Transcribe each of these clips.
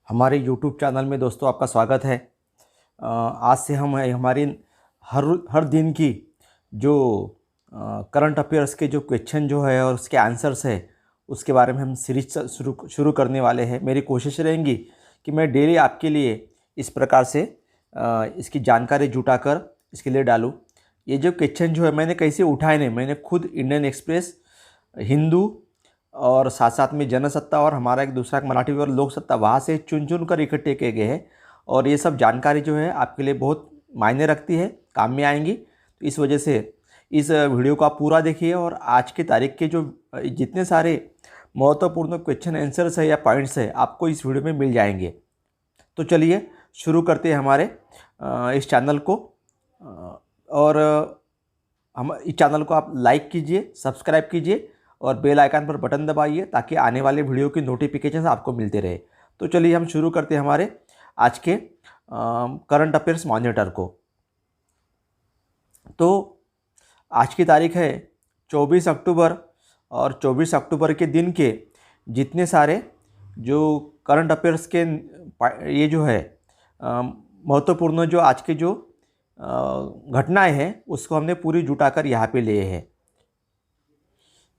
हमारे YouTube channel में दोस्तों आपका स्वागत है। आज से हम हमारी हर हर दिन की जो करंट अफेयर्स के जो क्वेश्चन जो है और उसके आंसर्स है उसके बारे में हम सीरीज शुरू करने वाले हैं। मेरी कोशिश रहेंगी कि मैं डेली आपके लिए इस प्रकार से इसकी जानकारी जुटाकर इसके लिए डालूं। ये जो क्वेश्चन जो है मैंने कैसे उठाए नहीं, मैंने खुद इंडियन एक्सप्रेस, हिंदू और साथ साथ में जनसत्ता और हमारा एक दूसरा मराठी और लोक सत्ता वहाँ से चुन चुन कर इकट्ठे किए गए हैं। और ये सब जानकारी जो है आपके लिए बहुत मायने रखती है, काम में आएंगी। तो इस वजह से इस वीडियो को आप पूरा देखिए और आज की तारीख के जो जितने सारे महत्वपूर्ण क्वेश्चन आंसर्स है या पॉइंट्स है आपको इस वीडियो में मिल जाएंगे। तो चलिए शुरू करते हैं हमारे इस चैनल को। और हम इस चैनल को आप लाइक कीजिए, सब्सक्राइब कीजिए और बेल आइकन पर बटन दबाइए ताकि आने वाले वीडियो की नोटिफिकेशन आपको मिलते रहे। तो चलिए हम शुरू करते हैं हमारे आज के करंट अफेयर्स मॉनिटर को। तो आज की तारीख है 24 अक्टूबर और 24 अक्टूबर के दिन के जितने सारे जो करंट अफेयर्स के ये जो है महत्वपूर्ण जो आज के जो घटनाएं हैं उसको हमने पूरी जुटाकर यहाँ पे लिए हैं।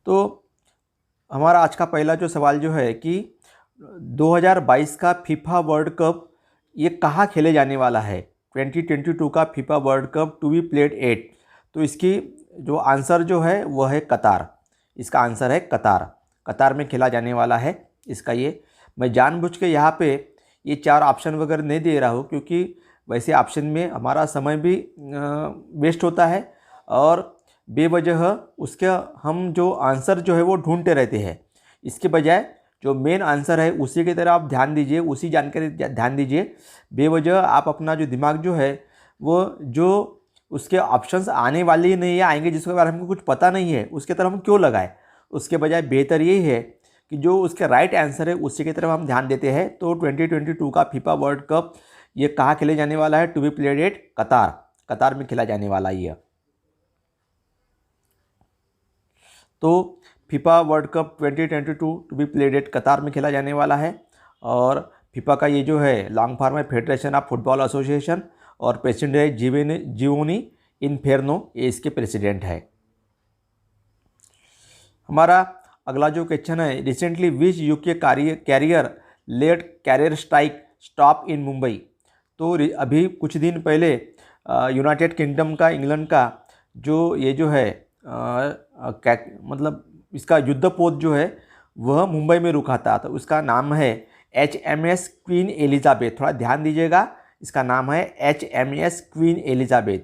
तो हमारा आज का पहला जो सवाल जो है कि 2022 का फीफा वर्ल्ड कप ये कहाँ खेले जाने वाला है। 2022 का FIFA World Cup to be played at. तो इसकी जो आंसर जो है वह है कतार। इसका आंसर है कतार। कतार में खेला जाने वाला है इसका। ये मैं जानबूझ के यहाँ पे ये 4 ऑप्शन वगैरह नहीं दे रहा हूँ क्योंकि वैसे ऑप्शन में हमारा समय भी वेस्ट होता है और बेवजह उसके हम जो आंसर जो है वो ढूंढते रहते हैं। इसके बजाय जो मेन आंसर है उसी की तरफ आप ध्यान दीजिए, उसी जानकारी ध्यान दीजिए। बेवजह आप अपना जो दिमाग जो है वो जो उसके ऑप्शंस आने वाले ही नहीं आएंगे जिसके बारे में हमको कुछ पता नहीं है उसके तरफ हम क्यों लगाएं। उसके बजाय बेहतर यही है कि जो उसके राइट आंसर है उसी की तरफ हम ध्यान देते हैं। तो 2022 का फीफा वर्ल्ड कप ये कहाँ खेले जाने वाला है? टू बी प्लेड एट कतार। कतार में खेला जाने वाला है। तो FIFA World Cup 2022 to be played at Qatar में खेला जाने वाला है। और फीफा का ये जो है लॉन्ग फॉर्म है फेडरेशन ऑफ फुटबॉल एसोसिएशन और प्रेसिडेंट है जियोनी इन्फेर्नो, ये इसके प्रेसिडेंट है। हमारा अगला जो क्वेश्चन है, recently which UK carrier led carrier strike stop in Mumbai. तो अभी कुछ दिन पहले यूनाइटेड किंगडम का, इंग्लैंड का जो ये जो है मतलब इसका युद्धपोत जो है वह मुंबई में रुका था। तो उसका नाम है HMS क्वीन एलिजाबेथ। थोड़ा ध्यान दीजिएगा, इसका नाम है HMS Queen Elizabeth.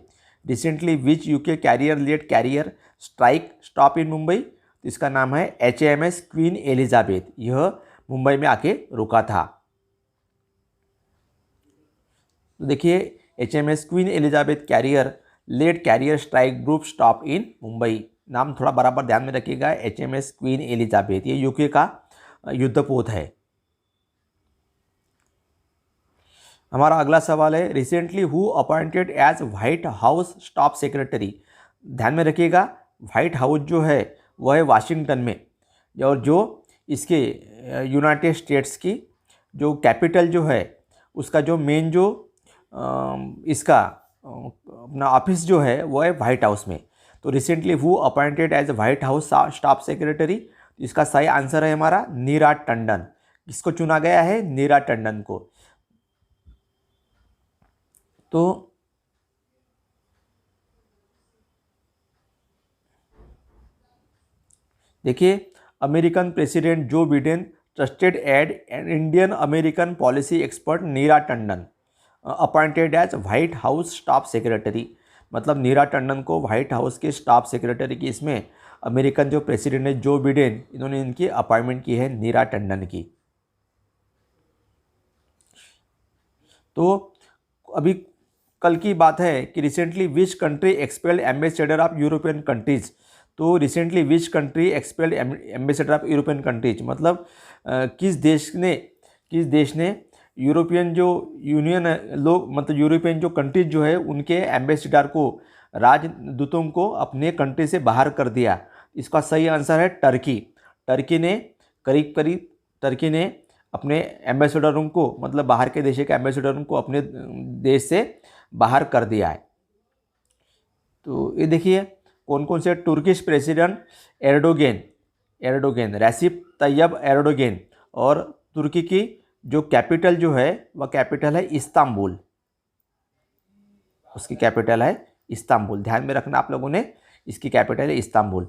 Recently which UK carrier led carrier strike stop in Mumbai. तो इसका नाम है HMS क्वीन एलिजाबेथ। यह मुंबई में आके रुका था। तो देखिए HMS Queen Elizabeth carrier led carrier strike group stop in Mumbai. नाम थोड़ा बराबर ध्यान में रखिएगा, HMS क्वीन एलिजाबेथ। ये यूके का युद्धपोत है। हमारा अगला सवाल है, recently who appointed as White House staff secretary. ध्यान में रखिएगा, व्हाइट हाउस जो है वह है वाशिंगटन में और जो इसके यूनाइटेड स्टेट्स की जो कैपिटल जो है उसका जो मेन जो इसका अपना ऑफिस जो है वो है व्हाइट हाउस में। तो recently who appointed as White House staff secretary. इसका सही आंसर है हमारा नीरा टंडन। किसको चुना गया है? नीरा टंडन को। तो देखिए, American president Joe Biden trusted aide an Indian American policy expert Neera Tandon appointed as White House staff secretary. मतलब नीरा टंडन को व्हाइट हाउस के स्टाफ सेक्रेटरी की इसमें अमेरिकन जो प्रेसिडेंट है जो बिडेन, इन्होंने इनकी अपॉइंटमेंट की है नीरा टंडन की। तो अभी कल की बात है कि recently which country expelled ambassador of European countries. तो recently which country expelled ambassador of European countries, मतलब किस देश ने यूरोपियन जो यूनियन लोग, मतलब यूरोपियन जो कंट्रीज जो है उनके एम्बेसडर को, राजदूतों को अपने कंट्री से बाहर कर दिया। इसका सही आंसर है टर्की। टर्की ने अपने एम्बेसडरों को, मतलब बाहर के देश के एम्बेसडरों को अपने देश से बाहर कर दिया है। तो ये देखिए कौन कौन से तुर्किश प्रेसिडेंट एर्डोगेन रेसिप तैयब एर्डोगेन, और तुर्की की जो कैपिटल जो है वह कैपिटल है इस्तांबुल, उसकी कैपिटल है इस्तांबुल, ध्यान में रखना आप लोगों ने, इसकी कैपिटल है इस्तांबुल।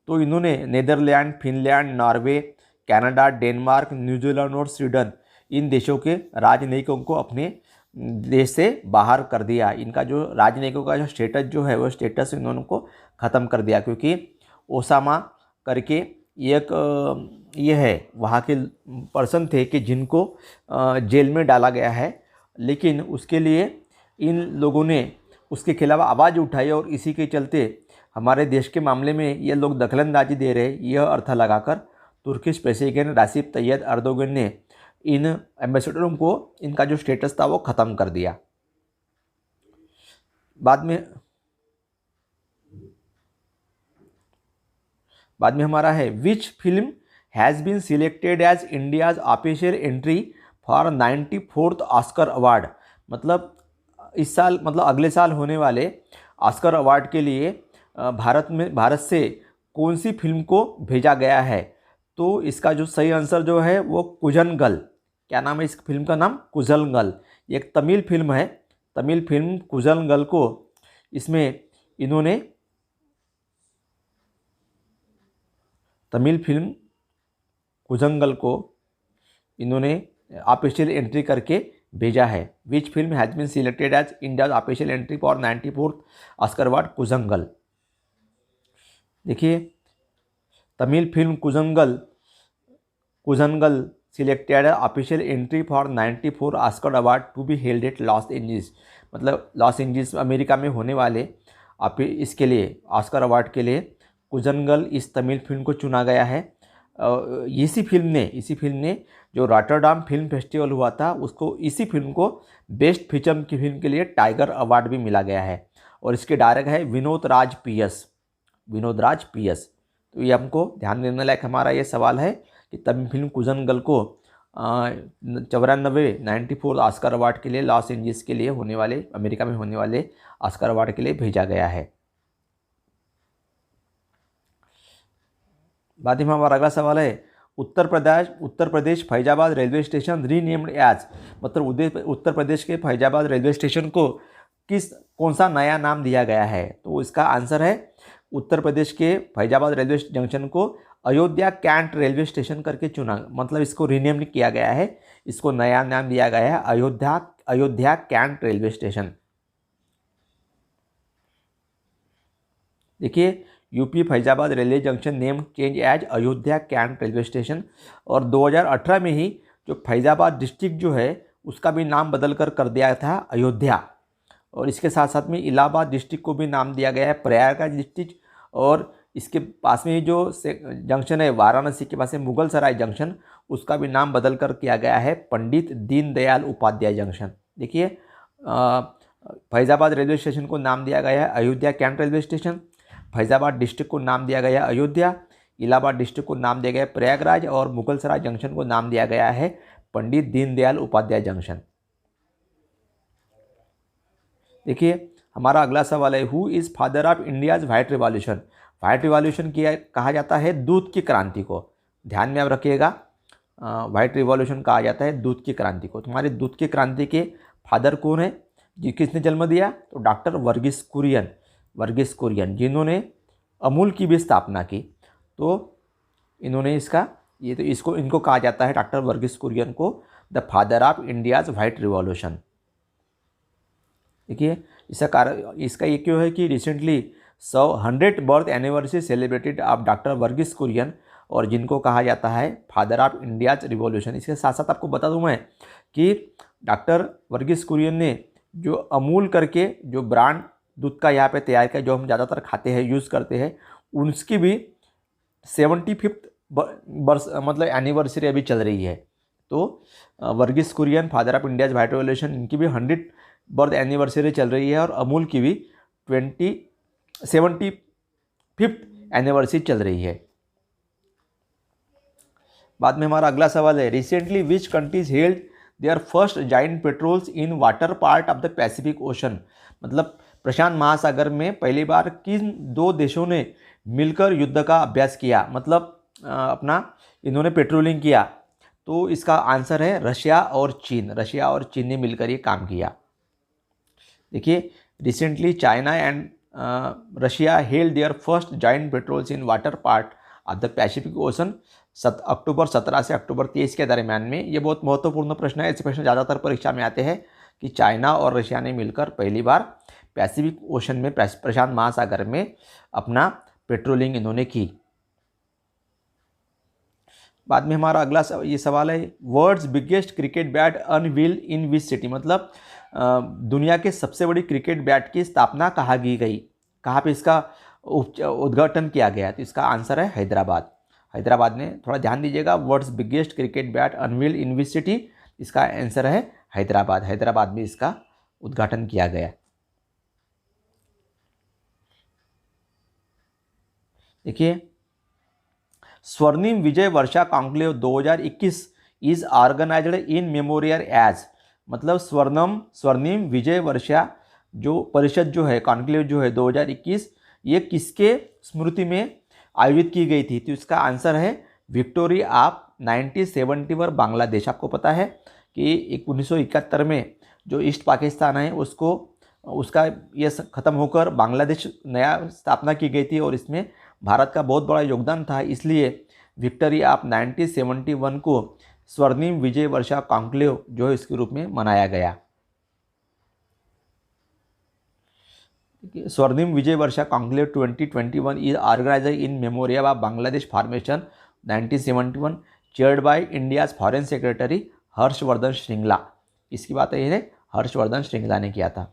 तो इन्होंने Netherlands, Finland, Norway, Canada, Denmark, New Zealand और स्वीडन, इन देशों के राजनयिकों को अपने देश से बाहर कर दिया। इनका जो राजनयिकों का जो स्टेटस जो है वो स्टेटस इन्होंने को ख़त्म कर दिया, क्योंकि ओसामा करके एक ये है वहाँ के पर्सन थे कि जिनको जेल में डाला गया है, लेकिन उसके लिए इन लोगों ने उसके खिलाफ आवाज़ उठाई और इसी के चलते हमारे देश के मामले में ये लोग दखलंदाजी दे रहे, यह अर्थ लगाकर तुर्किश प्रेसिडेंट रेसिप तैयब एर्दोगन ने इन एम्बेसडरों को इनका जो स्टेटस था वो ख़त्म कर दिया। बाद में हमारा है which film has been selected as India's official entry for 94th Oscar award. मतलब इस साल, मतलब अगले साल होने वाले ऑस्कर अवार्ड के लिए भारत से कौन सी फिल्म को भेजा गया है। तो इसका जो सही आंसर जो है वो कुजनगल। क्या नाम है इस फिल्म का नाम? कुजनगल। एक तमिल फिल्म है, तमिल फिल्म कुजनगल को इसमें इन्होंने ऑफिशियल एंट्री करके भेजा है। Which film has been selected as India's official entry for 94th Oscar award Koozhangal. देखिए Tamil film Koozhangal selected official entry for 94 Oscar award to be held at Los Angeles. मतलब लॉस एंजल्स अमेरिका में होने वाले इसके लिए ऑस्कर अवार्ड के लिए कुजंगल इस तमिल फिल्म को चुना गया है। इसी फिल्म ने जो रॉटरडैम फिल्म फेस्टिवल हुआ था उसको, इसी फिल्म को बेस्ट फीचर की फिल्म के लिए टाइगर अवार्ड भी मिला गया है। और इसके डायरेक्टर है विनोद राज पीएस। तो ये हमको ध्यान देने लायक हमारा ये सवाल है कि तमिल फिल्म कुजंगल को 94 ऑस्कर अवार्ड के लिए लॉस एंजल्स के लिए होने वाले, अमेरिका में होने वाले ऑस्कर अवार्ड के लिए भेजा गया है। बाद में हमारा अगला सवाल है Uttar Pradesh Faizabad railway station renamed as. मतलब उत्तर प्रदेश के फैजाबाद रेलवे स्टेशन को कौन सा नया नाम दिया गया है। तो इसका आंसर है उत्तर प्रदेश के फैजाबाद रेलवे जंक्शन को अयोध्या कैंट रेलवे स्टेशन करके चुना, मतलब इसको रीनेम किया गया है, इसको नया नाम दिया गया है अयोध्या कैंट रेलवे स्टेशन। देखिए UP Faizabad railway junction name change as Ayodhya Cantt railway station. और 2018 में ही जो फैजाबाद डिस्ट्रिक्ट जो है उसका भी नाम बदल कर दिया था अयोध्या। और इसके साथ साथ में इलाहाबाद डिस्ट्रिक्ट को भी नाम दिया गया है प्रयागराज डिस्ट्रिक्ट। और इसके पास में जो जंक्शन है वाराणसी के पास है मुगल सराय जंक्शन, उसका भी नाम बदल कर किया गया है पंडित दीनदयाल उपाध्याय जंक्शन। देखिए फैजाबाद रेलवे स्टेशन को नाम दिया गया है Ayodhya Cantt railway station, Faizabad district को नाम दिया गया है अयोध्या, इलाहाबाद डिस्ट्रिक्ट को नाम दिया गया है प्रयागराज, और मुगल सराय जंक्शन को नाम दिया गया है पंडित दीनदयाल उपाध्याय जंक्शन। देखिए हमारा अगला सवाल है who is father of India's White revolution. White revolution कहा जाता है दूध की क्रांति को, ध्यान में आप रखिएगा। व्हाइट रिवॉल्यूशन कहा जाता है दूध की क्रांति को। तुम्हारे दूध की क्रांति के फादर कौन है, किसने जन्म दिया? तो डॉक्टर वर्गीस कुरियन, जिन्होंने अमूल की भी स्थापना की। तो इन्होंने इनको कहा जाता है डॉक्टर वर्गीस कुरियन को the father of India's White Revolution. देखिए इसका ये क्यों है कि recently 100 birth anniversary celebrated of doctor Verghese Kurien, और जिनको कहा जाता है फादर ऑफ इंडियाज़ रिवॉल्यूशन। इसके साथ साथ आपको बता दूं मैं कि डॉक्टर वर्गीस कुरियन ने जो अमूल करके जो ब्रांड दूध का यहाँ पे तैयार किया, जो हम ज़्यादातर खाते हैं यूज़ करते हैं, उसकी भी 75th बर्थ मतलब एनिवर्सरी अभी चल रही है। तो Verghese Kurien father of India's White Revolution, इनकी भी 100 बर्थ एनिवर्सरी चल रही है, और अमूल की भी 75th एनिवर्सरी चल रही है। बाद में हमारा अगला सवाल है, recently which countries held their first joint patrols in water part of the Pacific ocean. मतलब प्रशांत महासागर में पहली बार किन दो देशों ने मिलकर युद्ध का अभ्यास किया, मतलब अपना इन्होंने पेट्रोलिंग किया। तो इसका आंसर है रशिया और चीन। रशिया और चीन ने मिलकर ये काम किया। देखिए, recently China and Russia held their first joint patrols in water part of the Pacific ocean October 17 से अक्टूबर 23 के दरमियान में। ये बहुत महत्वपूर्ण प्रश्न है। ऐसे प्रश्न ज़्यादातर परीक्षा में आते हैं कि चाइना और रशिया ने मिलकर पहली बार पैसिफिक ओशन में, प्रशांत महासागर में अपना पेट्रोलिंग इन्होंने की। बाद में हमारा अगला ये सवाल है, world's biggest cricket bat unveil in which city. मतलब दुनिया के सबसे बड़ी क्रिकेट बैट की स्थापना कहाँ की गई, कहाँ पे इसका उद्घाटन किया गया। तो इसका आंसर है हैदराबाद। हैदराबाद में, थोड़ा ध्यान दीजिएगा, world's biggest cricket bat unveil in which city, इसका आंसर है हैदराबाद। हैदराबाद में इसका उद्घाटन किया गया। देखिए, Swarnim Vijay Varsha conclave 2021 is organised in memorial age. मतलब स्वर्णिम विजय वर्षा जो परिषद जो है, कॉन्क्लेव जो है 2021, ये किसके स्मृति में आयोजित की गई थी। तो इसका आंसर है विक्टोरी ऑफ 1971 बांग्लादेश। आपको पता है कि 1971 में जो ईस्ट पाकिस्तान है उसका ये ख़त्म होकर बांग्लादेश नया स्थापना की गई थी और इसमें भारत का बहुत बड़ा योगदान था। इसलिए विक्टोरी ऑफ 1971 को स्वर्णिम विजय वर्षा कॉन्क्लेव जो है इसके रूप में मनाया गया। Swarnim Vijay Varsha conclave 2021 is organised in memorial of Bangladesh formation 1971, chaired by India's foreign secretary Harshvardhan Shringla. इसकी बात ये है, हर्षवर्धन श्रृंगला ने किया था।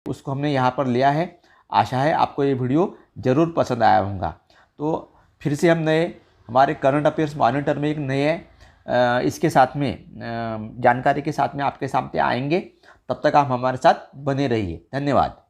उसको हमने यहाँ पर लिया है। आशा है आपको ये वीडियो ज़रूर पसंद आया होगा। तो फिर से हम हमारे करंट अफेयर्स मॉनिटर में एक नए इसके साथ में जानकारी के साथ में आपके सामने आएंगे। तब तक आप हमारे साथ बने रहिए। धन्यवाद।